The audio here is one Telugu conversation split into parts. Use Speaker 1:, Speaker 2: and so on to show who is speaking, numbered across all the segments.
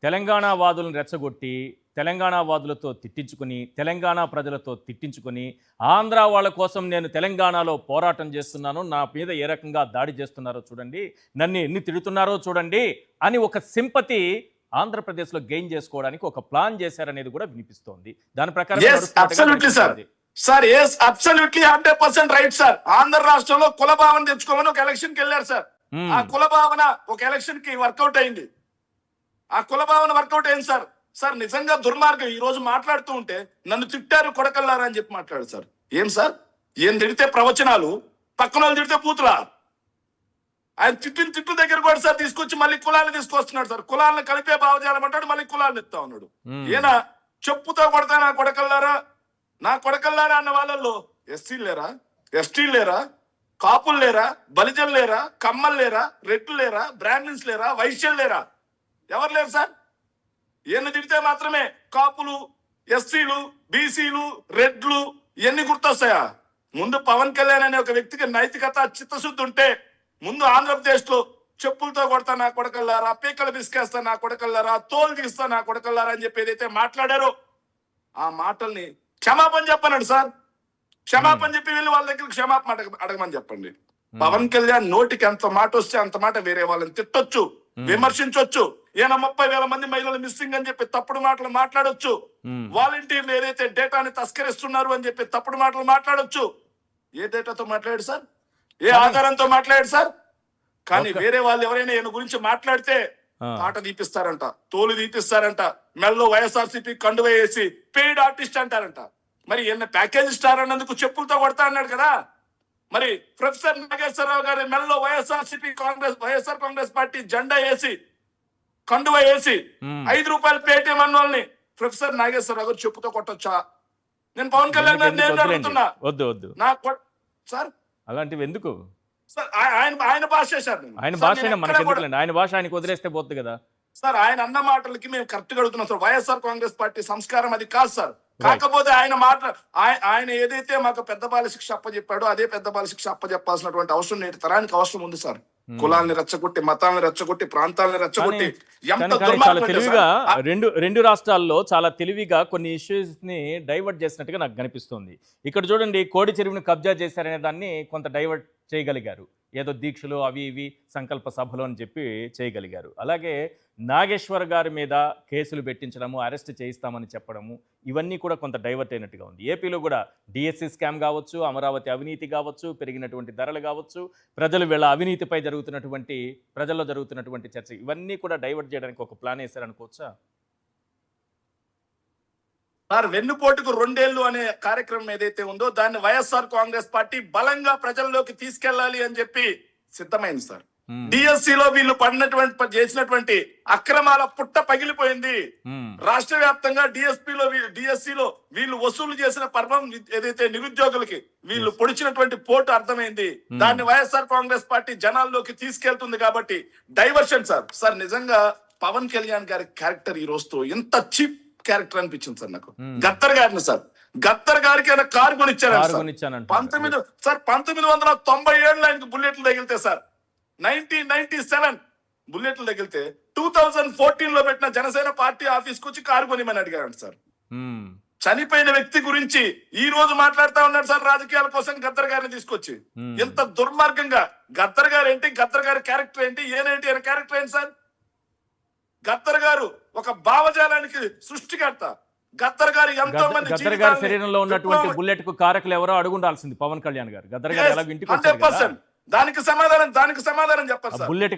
Speaker 1: తెలంగాణ వాదులను రెచ్చగొట్టి, తెలంగాణ వాదులతో తిట్టించుకొని, తెలంగాణ ప్రజలతో తిట్టించుకొని, ఆంధ్ర వాళ్ళ కోసం నేను తెలంగాణలో పోరాటం చేస్తున్నాను, నా మీద ఏ రకంగా దాడి చేస్తున్నారో చూడండి, నన్ను ఎన్ని తిడుతున్నారో చూడండి అని ఒక సింపతి ఆంధ్రప్రదేశ్లో గెయిన్ చేసుకోవడానికి ఒక ప్లాన్ చేశారనేది కూడా వినిపిస్తోంది. దాని ప్రకారం
Speaker 2: sir yes absolutely 100% right sir. Andhra రాష్ట్రంలో కుల భావన తెచ్చుకోమని ఒక ఎలక్షన్ కి వెళ్ళారు సార్. ఆ కుల భావన ఒక ఎలక్షన్ కి వర్కౌట్ అయింది. ఆ కుల భావన వర్కౌట్ అయింది సార్. సార్ నిజంగా దుర్మార్గం. ఈ రోజు మాట్లాడుతూ ఉంటే నన్ను తిట్టారు కొడకల్లారా అని చెప్పి మాట్లాడు సార్. ఏం సార్, ఏం తిడితే ప్రవచనాలు, పక్కన వాళ్ళు తిడితే పూతులా? ఆయన తిట్టు దగ్గర కూడా సార్ తీసుకొచ్చి మళ్ళీ కులాలను తీసుకొస్తున్నాడు సార్. కులాలను కలిపే భావజాలం అంటాడు, మళ్ళీ కులాలను ఇస్తా ఉన్నాడు. ఈయన చెప్పుతో కొడతా నా కొడకల్లారా, నా కొడకల్లారా అన్న వాళ్ళల్లో ఎస్సీలు లేరా, ఎస్టీలు లేరా, కాపులు లేరా, బలిజలు లేరా, కమ్మలు లేరా, రెడ్లు లేరా, బ్రాహ్మిన్స్ లేరా, వైశ్యులు లేరా? ఎవరు లేరు సార్. ఈయన తిడితే మాత్రమే కాపులు, ఎస్సీలు, బీసీలు, రెడ్లు ఇవన్నీ గుర్తొస్తాయా? ముందు పవన్ కళ్యాణ్ అనే ఒక వ్యక్తికి నైతికత, చిత్తశుద్ధి ఉంటే ముందు ఆంధ్రప్రదేశ్ లో చెప్పులతో కొడతా నా కొడకల్లారా, పీకలు బిస్కేస్తా నా కొడకల్లారా, తోలు తీస్తా నా కొడకల్లారా అని చెప్పి ఏదైతే మాట్లాడారో ఆ మాటల్ని క్షమాపణ చెప్పన్నాడు సార్. క్షమాపణ చెప్పి వెళ్ళి వాళ్ళ దగ్గర క్షమాపణ అడగమని చెప్పండి. పవన్ కళ్యాణ్ నోటికి ఎంత మాట వస్తే అంత మాట వేరే వాళ్ళని తిట్టొచ్చు, విమర్శించవచ్చు. ఈయన 30,000 మంది మహిళలు మిస్సింగ్ అని చెప్పి తప్పుడు మాటలు మాట్లాడొచ్చు. వాలంటీర్లు ఏదైతే డేటాని తస్కరిస్తున్నారు అని చెప్పి తప్పుడు మాటలు మాట్లాడొచ్చు. ఏ డేటాతో మాట్లాడాడు సార్? ఏ ఆధారంతో మాట్లాడాడు సార్? కానీ వేరే వాళ్ళు ఎవరైనా ఈయన గురించి మాట్లాడితే ఆట తీపిస్తారంట, తోలు తీపిస్తారంట, మెల్లో వైఎస్ఆర్సీపీ కండువ వేసి పెయిడ్ ఆర్టిస్ట్ అంటారంట. మరి ఈయన ప్యాకేజ్ స్టార్ అన్నందుకు చెప్పులతో కొడతా అన్నాడు కదా. మరి ప్రొఫెసర్ నాగేశ్వరరావు గారి మెల్లో వైఎస్ఆర్ కాంగ్రెస్ పార్టీ జెండా వేసి కండువ వేసి 5 రూపాయలు పేటీఎం అన్న వాళ్ళని ప్రొఫెసర్ నాగేశ్వరరావు గారు చెప్పుతో కొట్టొచ్చా? నేను పవన్ కళ్యాణ్ గారిని అడుగుతున్నా. నా సార్ అలాంటివి ఎందుకు సార్? ఆయన భాష సార్,
Speaker 1: ఆయన భాష ఆయన భాష ఆయనకు వదిలేస్తే పోతుంది కదా
Speaker 2: సార్. ఆయన అన్న మాటలకి మేము కరెక్ట్ గా అడుగుతున్నాం సార్. వైఎస్ఆర్ కాంగ్రెస్ పార్టీ సంస్కారం అది కాదు సార్. కాకపోతే ఆయన ఏదైతే మాకు పెద్ద బాల శిక్ష అప్పచెప్పాడో అదే పెద్ద బాల శిక్ష అప్పచెప్పాల్సినటువంటి అవసరం నేటి తరానికి అవసరం ఉంది సార్. కులాలను రెచ్చగొట్టి, మతాలను రెచ్చగొట్టి, ప్రాంతాలను రెచ్చగొట్టి
Speaker 1: చాలా తెలివిగా రెండు రాష్ట్రాల్లో చాలా తెలివిగా కొన్ని ఇష్యూస్ ని డైవర్ట్ చేసినట్టుగా నాకు కనిపిస్తుంది. ఇక్కడ చూడండి, కోడి చెరువుని కబ్జా చేశారనే దాన్ని కొంత డైవర్ట్ చేయగలిగారు. ఏదో దీక్షలు అవి ఇవి సంకల్ప సభలు అని చెప్పి చేయగలిగారు. అలాగే నాగేశ్వర్ గారి మీద కేసులు పెట్టించడము, అరెస్ట్ చేయిస్తామని చెప్పడము, ఇవన్నీ కూడా కొంత డైవర్ట్ అయినట్టుగా ఉంది. ఏపీలో కూడా డిఎస్సి స్కామ్ కావచ్చు, అమరావతి అవినీతి కావచ్చు, పెరిగినటువంటి ధరలు కావచ్చు, ప్రజలు వీళ్ళ అవినీతిపై ప్రజల్లో జరుగుతున్నటువంటి చర్చ, ఇవన్నీ కూడా డైవర్ట్ చేయడానికి ఒక ప్లాన్ వేశారనుకోవచ్చా?
Speaker 2: సార్, వెన్నుపోటుకు 2 ఏళ్లు అనే కార్యక్రమం ఏదైతే ఉందో దాన్ని వైఎస్ఆర్ కాంగ్రెస్ పార్టీ బలంగా ప్రజల్లోకి తీసుకెళ్లాలి అని చెప్పి సిద్ధమైంది సార్. డిఎస్సిలో వీళ్ళు చేసినటువంటి అక్రమాల పుట్ట పగిలిపోయింది. రాష్ట్ర వ్యాప్తంగా డిఎస్సిలో వీళ్ళు వసూలు చేసిన పర్వం ఏదైతే నిరుద్యోగులకి వీళ్ళు పొడిచినటువంటి పోటు అర్థమైంది. దాన్ని వైఎస్ఆర్ కాంగ్రెస్ పార్టీ జనాల్లోకి తీసుకెళ్తుంది. కాబట్టి డైవర్షన్ సార్. సార్ నిజంగా పవన్ కళ్యాణ్ గారి క్యారెక్టర్ ఈ రోజుతో ఎంత చీప్ క్యారెక్టర్ అనిపించింది సార్ నాకు. గద్దర్ గారిని సార్, గద్దర్ గారికి ఆయన కారు కొనిచ్చారు 1997 ఆయనకు బుల్లెట్లు తగిలితే సార్, 1997 బుల్లెట్లు తగిలితే 2014 లో పెట్టిన జనసేన పార్టీ ఆఫీస్ కు వచ్చి కారు కొనిమని అడిగారు సార్. చనిపోయిన వ్యక్తి గురించి ఈ రోజు మాట్లాడుతా ఉన్నాడు సార్ రాజకీయాల కోసం గద్దర్ గారిని తీసుకొచ్చి. ఎంత దుర్మార్గంగా! గద్దర్ గారు ఏంటి, గద్దర్ గారి క్యారెక్టర్ ఏంటి, ఏనేంటి ఆయన క్యారెక్టర్ ఏంటి సార్? గద్దర్ గారు ఒక భావజాలానికి సృష్టికర్త. గద్దర్ గారు ఎంతో మంది
Speaker 1: శరీరంలో ఉన్నటువంటి బుల్లెట్ కు కారకులు ఎవరో అడుగుండాల్సింది పవన్ కళ్యాణ్ గారు. గద్దర్ గారు ఎలా ఇంటికి వచ్చారు?
Speaker 2: దానికి సమాధానం చెప్పారు సార్.
Speaker 1: బుల్లెట్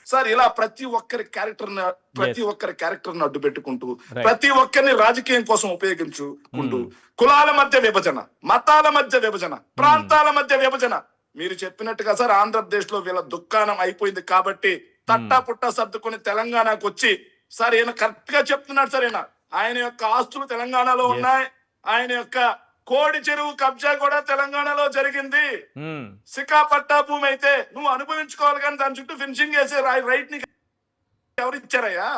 Speaker 2: సార్ ఇలా ప్రతి ఒక్కరి క్యారెక్టర్ అడ్డు పెట్టుకుంటూ, ప్రతి ఒక్కరిని రాజకీయం కోసం ఉపయోగించుకుంటూ, కులాల మధ్య విభజన, మతాల మధ్య విభజన, ప్రాంతాల మధ్య విభజన. మీరు చెప్పినట్టుగా సార్ ఆంధ్రప్రదేశ్ లో వీళ్ళ దుకాణం అయిపోయింది కాబట్టి తట్టా పుట్టా సర్దుకొని తెలంగాణకు వచ్చి సార్ ఈయన కరెక్ట్ గా చెప్తున్నాడు సార్. ఆయన యొక్క ఆస్తులు తెలంగాణలో ఉన్నాయి. ఆయన యొక్క కోడి చెరువు కబ్జా కూడా తెలంగాణలో జరిగింది. సికా పట్టా భూమి అయితే నువ్వు అనుభవించుకోవాలి, కానీ దాని చుట్టూ ఫినిషింగ్ చేసే రైట్ ని ఎవరు ఇచ్చారయ్యా?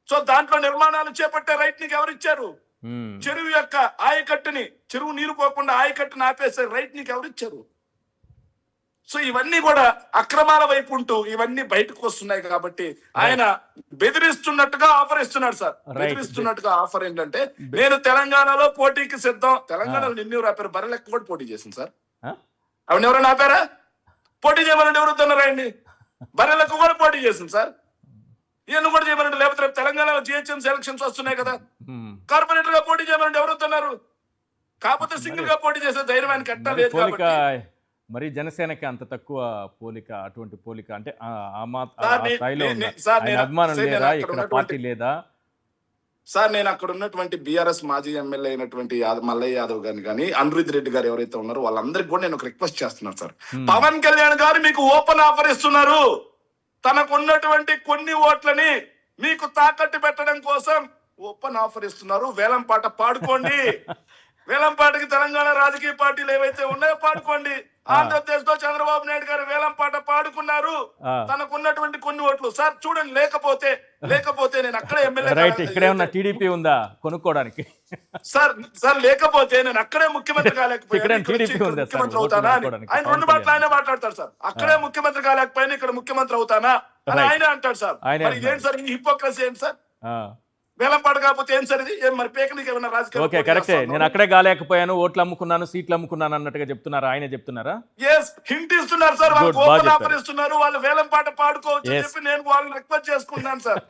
Speaker 2: సో దాంట్లో నిర్మాణాలు చేపట్టే రైట్ నీకు ఎవరు ఇచ్చారు? చెరువు యొక్క ఆయకట్టుని, చెరువు నీరు పోకుండా ఆయకట్టుని ఆపేసే రైట్ నీకు ఎవరు ఇచ్చారు? సో ఇవన్నీ కూడా అక్రమాల వైపు ఉంటూ ఇవన్నీ బయటకు వస్తున్నాయి కాబట్టి ఆయన బెదిరిస్తున్నట్టుగా ఆఫర్ ఇస్తున్నాడు సార్. బెదిరిస్తున్నట్టుగా ఆఫర్ ఏంటంటే నేను తెలంగాణలో పోటీకి సిద్ధం. తెలంగాణలో నిన్ను రాపారు, బర్రెలెక్క కూడా పోటీ చేసింది సార్. ఆవిడ ఎవరైనా ఆపారా? పోటీ చేయమని ఎవరు వస్తున్నారండి? బర్రెలకు కూడా పోటీ చేసింది సార్. ఇవన్నీ కూడా చేయమనండి. లేకపోతే రేపు తెలంగాణలో జిహెచ్ఎంసీ ఎలక్షన్స్ వస్తున్నాయి కదా, కార్పొరేటర్ గా పోటీ చేయమని ఎవరు వస్తున్నారు? కాకపోతే సింగిల్ గా పోటీ చేసే ధైర్యం ఆయన కట్టా లేదు
Speaker 1: పోలిక
Speaker 2: కాబట్టి.
Speaker 1: మరి జనసేనకి అంత తక్కువ పోలిక, అటువంటి పోలిక అంటే ఆ
Speaker 2: సార్,
Speaker 1: స్థాయిలో
Speaker 2: నే-
Speaker 1: ఉందా?
Speaker 2: నే- సార్,
Speaker 1: ఆయన
Speaker 2: నేను-
Speaker 1: అభిమానం
Speaker 2: సార్, నేను
Speaker 1: లేదా?
Speaker 2: అక్కడ
Speaker 1: ఇక్కడ
Speaker 2: ఉన్నటువంటి-
Speaker 1: పార్టీ లేదా?
Speaker 2: సార్ నేను అక్కడ ఉన్నటువంటి బీఆర్ఎస్ మాజీ ఎమ్మెల్యే అయినటువంటి మల్లయ్య యాదవ్ గారిని కానీ అనిరుద్ రెడ్డి గారు ఎవరైతే ఉన్నారో వాళ్ళందరికీ కూడా నేను ఒక రిక్వెస్ట్ చేస్తున్నాను సార్. పవన్ కళ్యాణ్ గారు మీకు ఓపెన్ ఆఫర్ ఇస్తున్నారు. తనకు ఉన్నటువంటి కొన్ని ఓట్లని మీకు తాకట్టు పెట్టడం కోసం ఓపెన్ ఆఫర్ ఇస్తున్నారు. వేలం పాట పాడుకోండి. వేలం పాటకి తెలంగాణ రాజకీయ పార్టీలు ఏవైతే ఉన్నాయో పాడుకోండి. ఆంధ్రప్రదేశ్ లో చంద్రబాబు నాయుడు గారు వేలం పాట పాడుకున్నారు. తనకున్నటువంటి కొన్ని ఓట్లు సార్ చూడండి. లేకపోతే నేను అక్కడే
Speaker 1: రైట్, ఇక్కడే ఉన్న
Speaker 2: ఎమ్మెల్యే
Speaker 1: టీడీపీ ఉందా కొనుక్కోవడానికి?
Speaker 2: సార్ లేకపోతే నేను అక్కడే ముఖ్యమంత్రి
Speaker 1: ఇక్కడ
Speaker 2: కాలేకపోయాను, ఇక్కడ
Speaker 1: టీడీపీ
Speaker 2: వచ్చి
Speaker 1: ఉందా సార్?
Speaker 2: ముఖ్యమంత్రి
Speaker 1: ఓట్లు
Speaker 2: అవుతానా అని
Speaker 1: కొనుక్కోవడానికి
Speaker 2: ఆయన రెండు మాటలు ఆయనే మాట్లాడతారు సార్. అక్కడే ముఖ్యమంత్రి కాలేకపోయినా ఇక్కడ ముఖ్యమంత్రి అవుతానా అని
Speaker 1: Right.
Speaker 2: ఆయనే అంటాడు సార్.
Speaker 1: ఆయనే
Speaker 2: మరి ఇదేంటి సార్, ఈ హిపోక్రసీ ఏంటి సార్?
Speaker 1: ఆ.
Speaker 2: వేలం పాట కాకపోతే ఏం సార్ ఇది? ఏం మరి పేకనికి ఏమైనా రాజకీయ
Speaker 1: ఓకే, కరెక్టే. నేను అక్కడే కాలేకపోయాను, ఓట్లు అమ్ముకున్నాను, సీట్లు అమ్ముకున్నాను అన్నట్టుగా చెప్తున్నారా? ఆయనే చెప్తున్నారా?
Speaker 2: హింట్ ఇస్తున్నారు సార్. వాళ్ళు
Speaker 1: Good, బాగా
Speaker 2: ఓపెన్ ఆఫర్
Speaker 1: చెప్పారు.
Speaker 2: ఇస్తున్నారు. వాళ్ళు వేలం పాట పాడుకోవచ్చు అని
Speaker 1: Yes.
Speaker 2: చెప్పి నేను వాళ్ళని రిక్వెస్ట్ చేసుకుంటున్నాను సార్.